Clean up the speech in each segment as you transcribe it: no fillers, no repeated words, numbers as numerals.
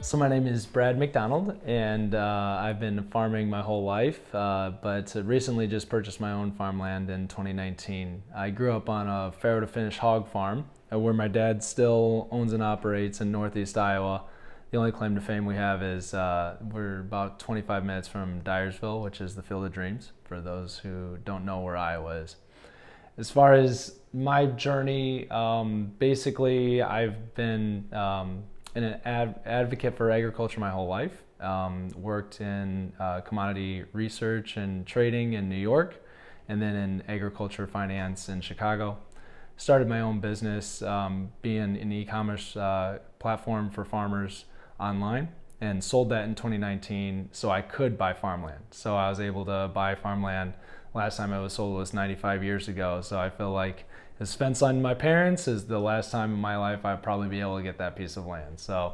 So my name is Brad McDonald, and I've been farming my whole life, but recently just purchased my own farmland in 2019. I grew up on a farrow to finish hog farm, where my dad still owns and operates in northeast Iowa. The only claim to fame we have is we're about 25 minutes from Dyersville, which is the Field of Dreams, for those who don't know where Iowa is. As far as my journey, basically I've been an advocate for agriculture my whole life. Worked in commodity research and trading in New York, and then in agriculture finance in Chicago. Started my own business, being an e-commerce platform for farmers online, and sold that in 2019 so I could buy farmland. So I was able to buy farmland. Last time it was sold was 95 years ago, so I feel like this fence line to my parents is the last time in my life I'd probably be able to get that piece of land. So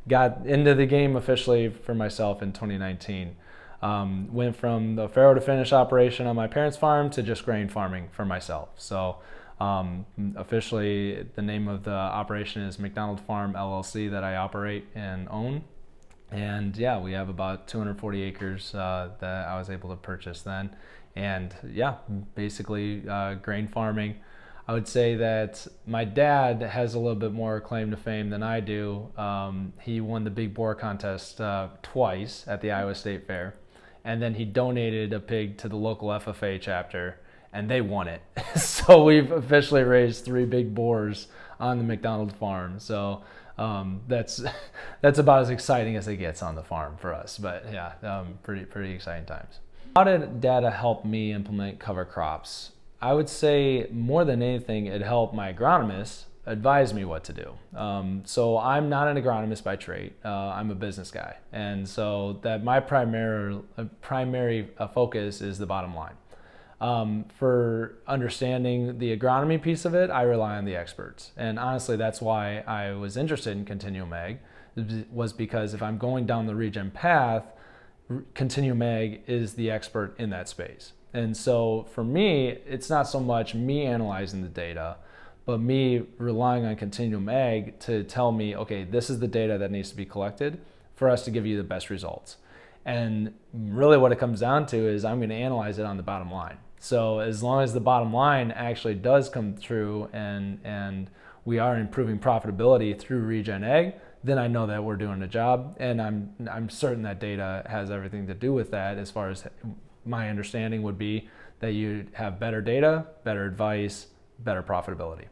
got into the game officially for myself in 2019. Went from the farrow to finish operation on my parents' farm to just grain farming for myself. So officially the name of the operation is McDonald Farm LLC that I operate and own. And yeah, we have about 240 acres that I was able to purchase then. And yeah, basically grain farming. I would say that my dad has a little bit more claim to fame than I do. He won the big boar contest twice at the Iowa State Fair, and then he donated a pig to the local FFA chapter, and they won it. So we've officially raised 3 big boars on the McDonald farm. So that's about as exciting as it gets on the farm for us. But yeah, pretty exciting times. How did data help me implement cover crops? I would say more than anything, it helped my agronomist advise me what to do. So I'm not an agronomist by trade. I'm a business guy. And so that my primary focus is the bottom line. For understanding the agronomy piece of it, I rely on the experts. And honestly, that's why I was interested in Continuum Ag, was because if I'm going down the Regen path, Continuum Ag is the expert in that space. And so for me, it's not so much me analyzing the data, but me relying on Continuum Ag to tell me, okay, this is the data that needs to be collected for us to give you the best results. And really what it comes down to is I'm going to analyze it on the bottom line. So as long as the bottom line actually does come through and we are improving profitability through Regen Ag, then I know that we're doing a job, and I'm certain that data has everything to do with that. As far as my understanding would be that you have better data, better advice, better profitability.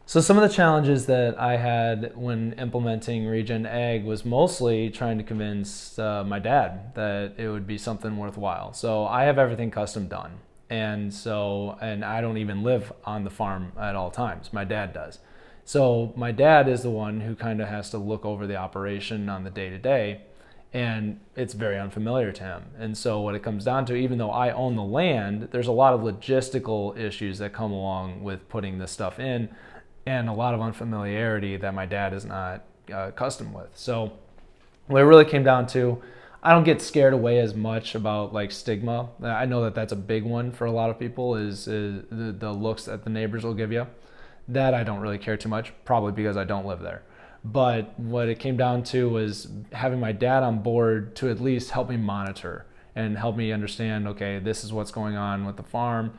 So some of the challenges that I had when implementing Regen Ag was mostly trying to convince my dad that it would be something worthwhile. So I have everything custom done, and I don't even live on the farm at all times. My dad does. So my dad is the one who kind of has to look over the operation on the day-to-day, and it's very unfamiliar to him. And so what it comes down to, even though I own the land, there's a lot of logistical issues that come along with putting this stuff in, and a lot of unfamiliarity that my dad is not accustomed with. So what it really came down to, I don't get scared away as much about like stigma. I know that that's a big one for a lot of people, is the looks that the neighbors will give you. That I don't really care too much, probably because I don't live there. But what it came down to was having my dad on board to at least help me monitor and help me understand, okay, this is what's going on with the farm,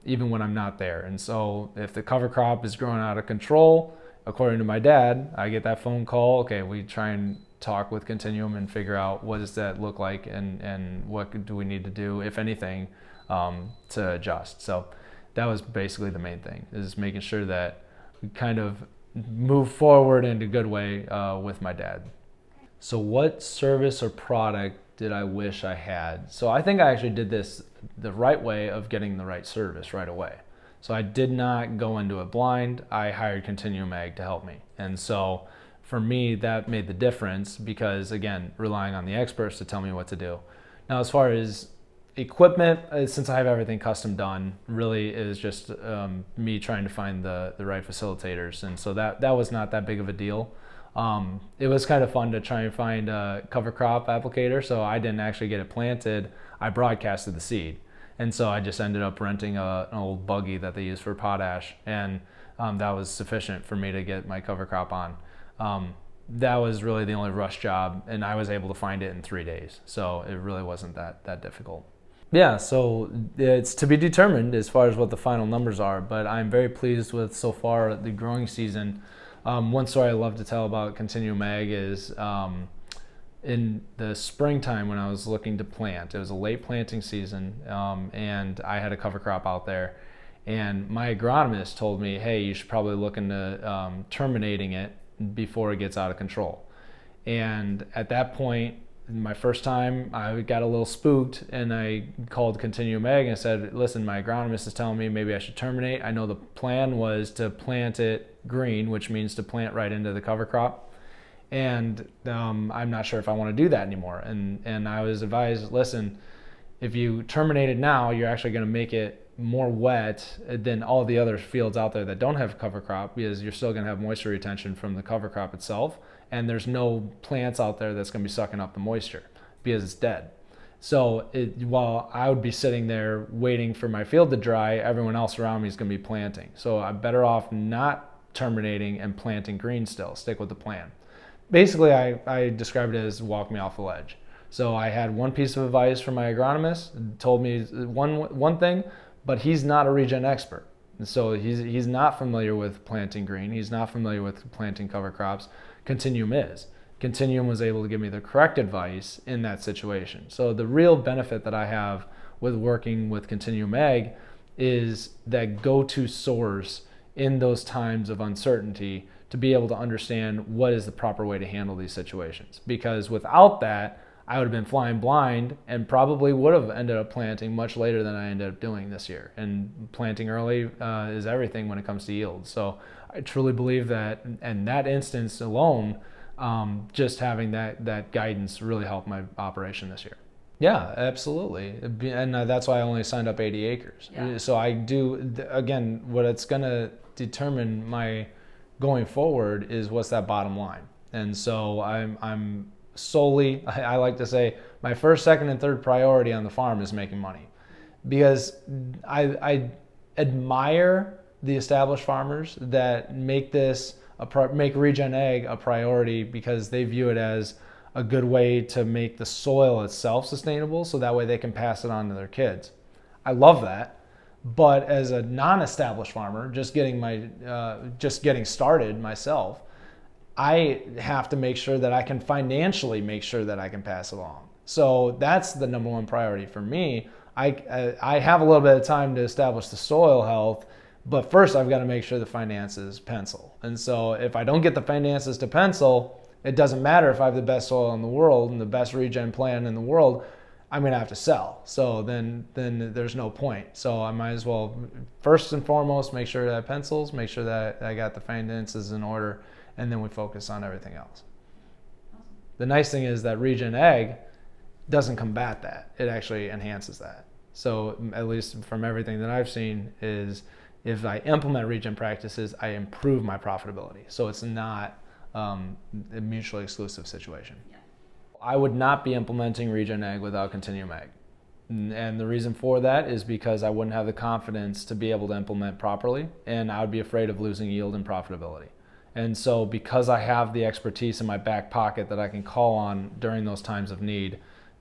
even when I'm not there. And so if the cover crop is growing out of control, according to my dad, I get that phone call. Okay, we try and talk with Continuum and figure out what does that look like, and what do we need to do, if anything, to adjust. So that was basically the main thing, is making sure that we kind of move forward in a good way with my dad. So what service or product did I wish I had? So I think I actually did this the right way of getting the right service right away. So I did not go into it blind. I hired Continuum Ag to help me. And so for me, that made the difference because, again, relying on the experts to tell me what to do. Now, as far as equipment, since I have everything custom done, really is just me trying to find the right facilitators. And so that was not that big of a deal. It was kind of fun to try and find a cover crop applicator. So I didn't actually get it planted. I broadcasted the seed. And so I just ended up renting an old buggy that they use for potash. And that was sufficient for me to get my cover crop on. that was really the only rush job, and I was able to find it in 3 days. So it really wasn't that difficult. Yeah, so it's to be determined as far as what the final numbers are, but I'm very pleased with so far the growing season. One story I love to tell about Continuum Ag is in the springtime when I was looking to plant. It was a late planting season, and I had a cover crop out there. And my agronomist told me, hey, you should probably look into terminating it before it gets out of control. And at that point, my first time, I got a little spooked, and I called Continuum Ag and said, listen, my agronomist is telling me maybe I should terminate. I know the plan was to plant it green, which means to plant right into the cover crop. And I'm not sure if I want to do that anymore. And I was advised, listen, if you terminate it now, you're actually going to make it more wet than all the other fields out there that don't have cover crop, because you're still going to have moisture retention from the cover crop itself, and there's no plants out there that's going to be sucking up the moisture because it's dead. So while I would be sitting there waiting for my field to dry, everyone else around me is going to be planting. So I'm better off not terminating and planting green still. Stick with the plan. Basically, I described it as walk me off the ledge. So I had one piece of advice from my agronomist, told me one thing, but he's not a regen expert. So he's not familiar with planting green. He's not familiar with planting cover crops. Continuum is. Continuum was able to give me the correct advice in that situation. So the real benefit that I have with working with Continuum Ag is that go-to source in those times of uncertainty to be able to understand what is the proper way to handle these situations. Because without that, I would have been flying blind and probably would have ended up planting much later than I ended up doing this year. And planting early is everything when it comes to yield. So I truly believe that, in that instance alone, just having that guidance really helped my operation this year. Yeah, absolutely. And that's why I only signed up 80 acres. Yeah. So I do, again, what it's going to determine my going forward is what's that bottom line. And so I'm solely, I like to say, my first, second, and third priority on the farm is making money, because I admire the established farmers that make Regen Ag a priority, because they view it as a good way to make the soil itself sustainable, so that way they can pass it on to their kids. I love that. But as a non-established farmer, just getting started myself, I have to make sure that I can financially make sure that I can pass it along. So that's the number one priority for me. I have a little bit of time to establish the soil health, but first I've got to make sure the finances pencil. And so if I don't get the finances to pencil, it doesn't matter if I have the best soil in the world and the best regen plan in the world, I'm going to have to sell. So then there's no point. So I might as well, first and foremost, make sure that pencils, make sure that I got the finances in order, and then we focus on everything else. Awesome. The nice thing is that Regen Ag doesn't combat that. It actually enhances that. So at least from everything that I've seen, is if I implement regen practices, I improve my profitability. So it's not a mutually exclusive situation. Yeah. I would not be implementing Regen Ag without Continuum Ag. And the reason for that is because I wouldn't have the confidence to be able to implement properly, and I would be afraid of losing yield and profitability. And so because I have the expertise in my back pocket that I can call on during those times of need,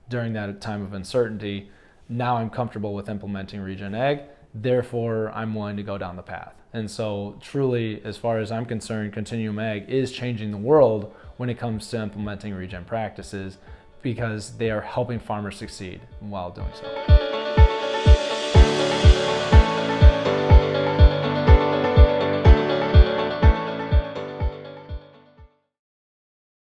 during that time of uncertainty, now I'm comfortable with implementing Regen Ag. Therefore, I'm willing to go down the path. And so truly, as far as I'm concerned, Continuum Ag is changing the world when it comes to implementing regen practices, because they are helping farmers succeed while doing so.